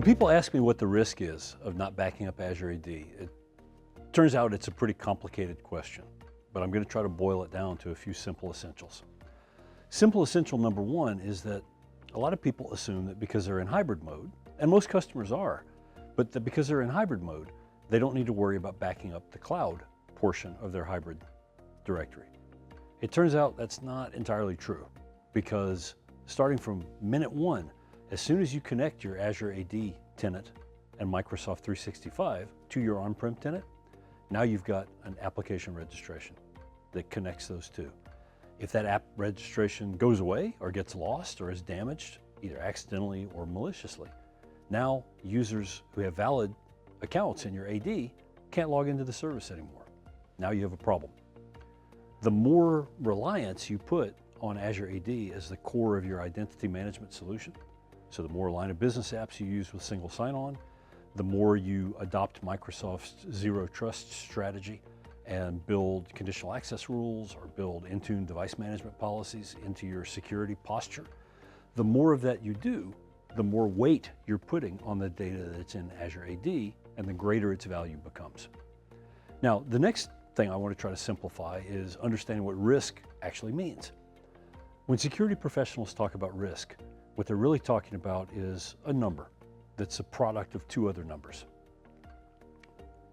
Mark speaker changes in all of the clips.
Speaker 1: When people ask me what the risk is of not backing up Azure AD, it turns out it's a pretty complicated question, but I'm going to try to boil it down to a few simple essentials. Simple essential number one is that a lot of people assume that because they're in hybrid mode, and most customers are, but that because they're in hybrid mode, they don't need to worry about backing up the cloud portion of their hybrid directory. It turns out that's not entirely true, because starting from minute one, as soon as you connect your Azure AD tenant and Microsoft 365 to your on-prem tenant, now you've got an application registration that connects those two. If that app registration goes away or gets lost or is damaged, either accidentally or maliciously, now users who have valid accounts in your AD can't log into the service anymore. Now you have a problem. The more reliance you put on Azure AD as the core of your identity management solution, so the more line of business apps you use with single sign-on, the more you adopt Microsoft's zero trust strategy and build conditional access rules or build Intune device management policies into your security posture, the more of that you do, the more weight you're putting on the data that's in Azure AD, and the greater its value becomes. Now, the next thing I want to try to simplify is understanding what risk actually means. When security professionals talk about risk, what they're really talking about is a number that's a product of two other numbers.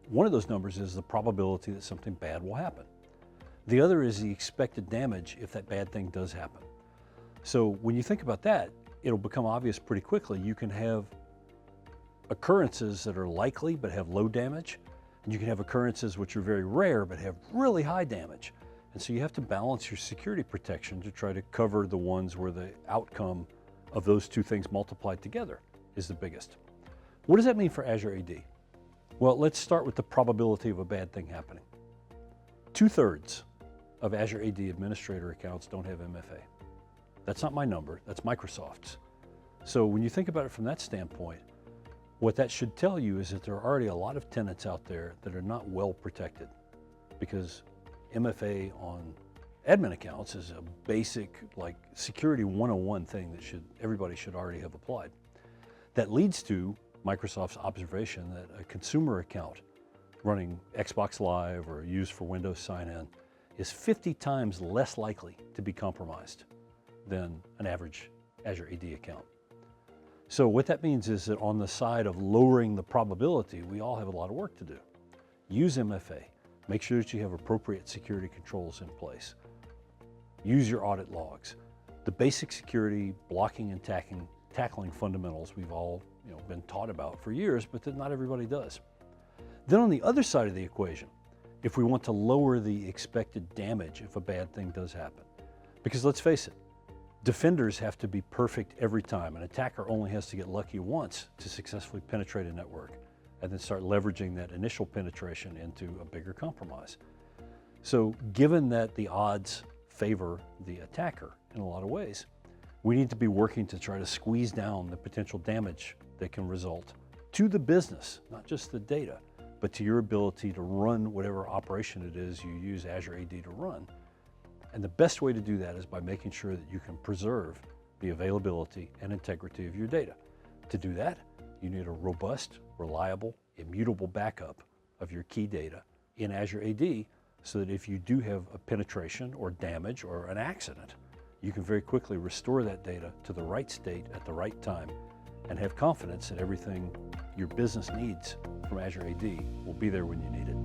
Speaker 1: One of those numbers is the probability that something bad will happen. The other is the expected damage if that bad thing does happen. So when you think about that, it'll become obvious pretty quickly. You can have occurrences that are likely but have low damage, and you can have occurrences which are very rare but have really high damage. And so you have to balance your security protection to try to cover the ones where the outcome of those two things multiplied together is the biggest. What does that mean for Azure AD? Well, let's start with the probability of a bad thing happening. 2/3 of Azure AD administrator accounts don't have MFA. That's not my number, that's Microsoft's. So when you think about it from that standpoint, what that should tell you is that there are already a lot of tenants out there that are not well protected, because MFA on admin accounts is a basic, like, security 101 thing that everybody should already have applied. That leads to Microsoft's observation that a consumer account running Xbox Live or used for Windows sign-in is 50 times less likely to be compromised than an average Azure AD account. So what that means is that on the side of lowering the probability, we all have a lot of work to do. Use MFA. Make sure that you have appropriate security controls in place. Use your audit logs. The basic security blocking and tackling fundamentals we've all been taught about for years, but that not everybody does. Then on the other side of the equation, if we want to lower the expected damage if a bad thing does happen, because let's face it, defenders have to be perfect every time. An attacker only has to get lucky once to successfully penetrate a network and then start leveraging that initial penetration into a bigger compromise. So given that the odds favor the attacker in a lot of ways, we need to be working to try to squeeze down the potential damage that can result to the business, not just the data, but to your ability to run whatever operation it is you use Azure AD to run. And the best way to do that is by making sure that you can preserve the availability and integrity of your data. To do that, you need a robust, reliable, immutable backup of your key data in Azure AD, so that if you do have a penetration or damage or an accident, you can very quickly restore that data to the right state at the right time and have confidence that everything your business needs from Azure AD will be there when you need it.